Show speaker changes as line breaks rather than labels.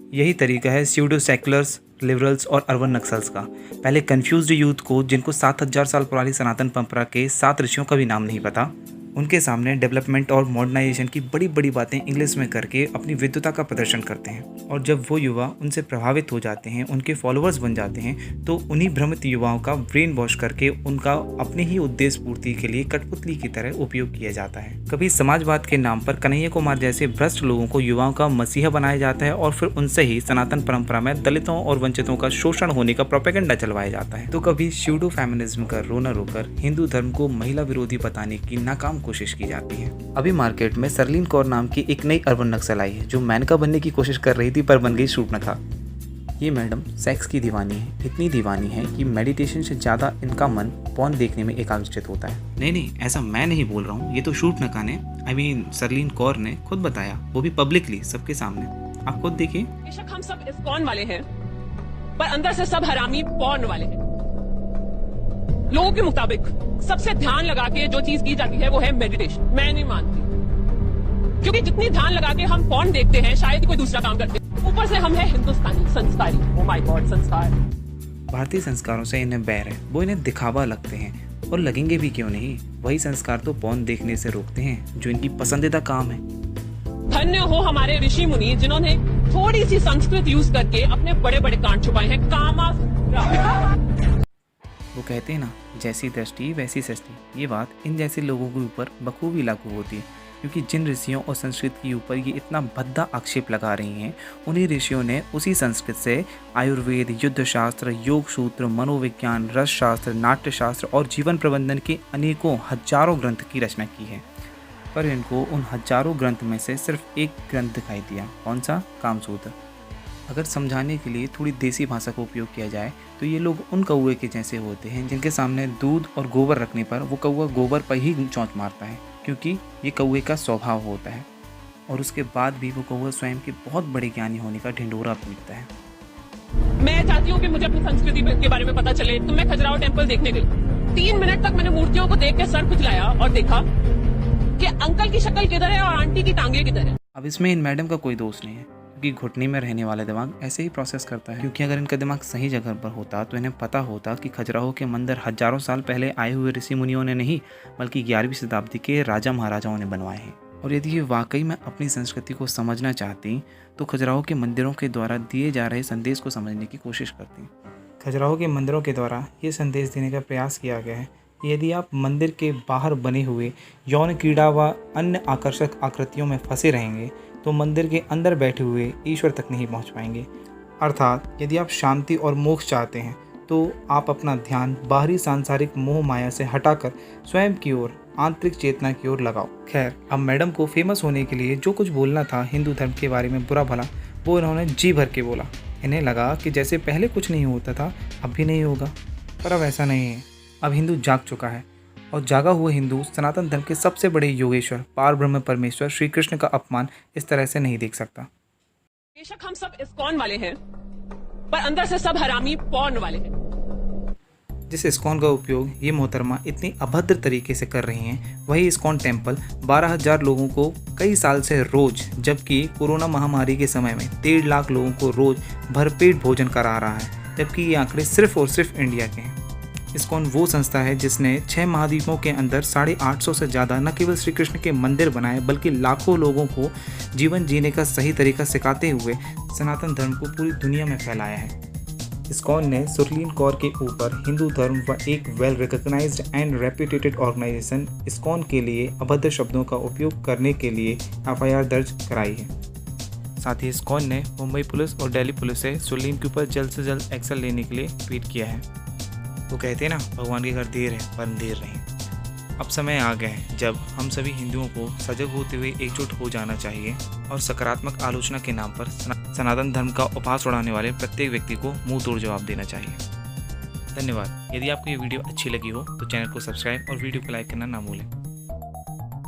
यही तरीका है स्यूडो सेक्युलर्स, लिबरल्स और अर्बन नक्सल्स का। पहले कंफ्यूज्ड यूथ को, जिनको 7000 साल पुरानी सनातन परंपरा के 7 ऋषियों का भी नाम नहीं पता, उनके सामने डेवलपमेंट और मॉडर्नाइजेशन की बड़ी बड़ी बातें इंग्लिश में करके अपनी विद्वता का प्रदर्शन करते हैं। और जब वो युवा उनसे प्रभावित हो जाते हैं, उनके फॉलोअर्स बन जाते हैं, तो उन्हीं भ्रमित युवाओं का ब्रेन वॉश करके उनका अपने ही उद्देश्य पूर्ति के लिए कठपुतली की तरह उपयोग किया जाता है। कभी समाजवाद के नाम पर कन्हैया कुमार जैसे भ्रष्ट लोगों को युवाओं का मसीहा बनाया जाता है और फिर उनसे ही सनातन परंपरा में दलितों और वंचितों का शोषण होने का प्रोपेगेंडा चलवाया जाता है। तो कभी स्यूडो फेमिनिज्म का रोना रोकर हिंदू धर्म को महिला विरोधी बताने की नाकाम कोशिश की जाती है। अभी मार्केट में सरलीन कौर नाम की एक नई अर्बन नक्सल आई है, जो मेनका बनने की कोशिश कर रही थी पर बन गई शूर्पणखा। ये मैडम सेक्स की दीवानी है, इतनी दीवानी है कि मेडिटेशन से ज़्यादा इनका मन पॉर्न देखने में एकाग्रचित होता है। नहीं, ऐसा मैं नहीं बोल रहा हूँ, ये तो शूर्पणखा ने सरलीन कौर ने खुद बताया, वो भी पब्लिकली सबके सामने। आप खुद देखिए।
बेशक हम सब इस्कॉन वाले हैं, पर अंदर से सब हरामी पॉर्न वाले हैं। लोगों के मुताबिक सबसे ध्यान लगा के जो चीज की जाती है वो है मेडिटेशन। मैं नहीं मानती, क्योंकि जितनी ध्यान लगा के हम पॉर्न देखते हैं शायद कोई दूसरा काम करते हैं। ऊपर से हम है हिंदुस्तानी संस्कारी। ओह माय गॉड, संस्कार।
भारतीय संस्कारों से इन्हें बैर है, वो इन्हें दिखावा लगते हैं और लगेंगे भी क्यों नहीं। वही संस्कार तो पॉर्न देखने से रोकते हैं जो इनकी पसंदीदा काम है।
धन्य हो हमारे ऋषि मुनि जिन्होंने थोड़ी सी संस्कृत यूज करके अपने बड़े बड़े कांड छुपाए हैं। कामा
वो कहते हैं ना, जैसी दृष्टि वैसी सृष्टि। ये बात इन जैसे लोगों के ऊपर बखूबी लागू होती है, क्योंकि जिन ऋषियों और संस्कृत के ऊपर ये इतना भद्दा आक्षेप लगा रही हैं, उन्हीं ऋषियों ने उसी संस्कृत से आयुर्वेद, युद्ध शास्त्र, योग सूत्र, मनोविज्ञान, रस शास्त्र, नाट्य शास्त्र और जीवन प्रबंधन के अनेकों हजारों ग्रंथ की रचना की है। पर इनको उन हजारों ग्रंथ में से सिर्फ एक ग्रंथ दिखाई दिया। कौन सा? कामसूत्र। अगर समझाने के लिए थोड़ी देसी भाषा का उपयोग किया जाए तो ये लोग उन कौवे के जैसे होते हैं जिनके सामने दूध और गोबर रखने पर वो कौवा गोबर पर ही चौंच मारता है, क्योंकि ये कौवे का स्वभाव होता है। और उसके बाद भी वो कौवा स्वयं के बहुत बड़े ज्ञानी होने का ढिंढोरा पीटता है।
मैं चाहती हूँ कि मुझे अपनी संस्कृति के बारे में पता चले, तो मैं खजुराहो टेम्पल देखने गई। 3 मिनट तक मैंने मूर्तियों को देख के सर खुजलाया और देखा कि अंकल की शक्ल किधर है और आंटी की टांगे किधर है।
अब इसमें इन मैडम का कोई दोष नहीं है, क्योंकि घुटने में रहने वाला दिमाग ऐसे ही प्रोसेस करता है। क्योंकि अगर इनका दिमाग सही जगह पर होता तो इन्हें पता होता कि खजुराहो के मंदिर हजारों साल पहले आए हुए ऋषि मुनियों ने नहीं, बल्कि 11वीं शताब्दी के राजा महाराजाओं ने बनवाए हैं। और यदि ये वाकई में अपनी संस्कृति को समझना चाहती तो खजुराहो के मंदिरों के द्वारा दिए जा रहे संदेश को समझने की कोशिश करती। खजुराहो के मंदिरों के द्वारा ये संदेश देने का प्रयास किया गया है कि यदि आप मंदिर के बाहर बने हुए यौन क्रीड़ा व अन्य आकर्षक आकृतियों में फंसे रहेंगे तो मंदिर के अंदर बैठे हुए ईश्वर तक नहीं पहुंच पाएंगे। अर्थात यदि आप शांति और मोक्ष चाहते हैं तो आप अपना ध्यान बाहरी सांसारिक मोह माया से हटाकर स्वयं की ओर, आंतरिक चेतना की ओर लगाओ। खैर, अब मैडम को फेमस होने के लिए जो कुछ बोलना था हिंदू धर्म के बारे में बुरा भला, वो इन्होंने जी भर के बोला। इन्हें लगा कि जैसे पहले कुछ नहीं होता था अब भी नहीं होगा, पर अब ऐसा नहीं है। अब हिंदू जाग चुका है और जागा हुआ हिंदू सनातन धर्म के सबसे बड़े योगेश्वर पार ब्रह्म परमेश्वर श्री कृष्ण का अपमान इस तरह से नहीं देख सकता।
बेशक हम सब इस्कॉन वाले हैं, पर अंदर से सब हरामी पॉर्न वाले हैं।
जिस इस्कॉन का उपयोग ये मोहतरमा इतनी अभद्र तरीके से कर रही हैं, वही इस्कॉन टेम्पल 12,000 लोगों को कई साल से रोज, जबकि कोरोना महामारी के समय में 1.5 लाख लोगों को रोज भरपेट भोजन करा रहा है, जबकि ये आंकड़े सिर्फ और सिर्फ इंडिया के हैं। इस्कॉन वो संस्था है जिसने 6 महाद्वीपों के अंदर 850 से ज़्यादा न केवल श्री कृष्ण के मंदिर बनाए, बल्कि लाखों लोगों को जीवन जीने का सही तरीका सिखाते हुए सनातन धर्म को पूरी दुनिया में फैलाया है। इस्कॉन ने सुरलीन कौर के ऊपर हिंदू धर्म व एक well recognised and reputed organisation ISKCON के लिए अभद्र शब्दों का उपयोग करने के लिए FIR दर्ज कराई है। साथ ही इस्कॉन ने मुंबई पुलिस और दिल्ली पुलिस से सुरलीन के ऊपर जल्द से जल्द एक्शन लेने के लिए ट्वीट किया है। वो कहते हैं ना, भगवान के घर देर है पर अंधेर नहीं। अब समय आ गया है जब हम सभी हिंदुओं को सजग होते हुए एकजुट हो जाना चाहिए और सकारात्मक आलोचना के नाम पर सनातन धर्म का उपहास उड़ाने वाले प्रत्येक व्यक्ति को मुंह तोड़ जवाब देना चाहिए। धन्यवाद। यदि आपको ये वीडियो अच्छी लगी हो तो चैनल को सब्सक्राइब और वीडियो को लाइक करना ना भूलें।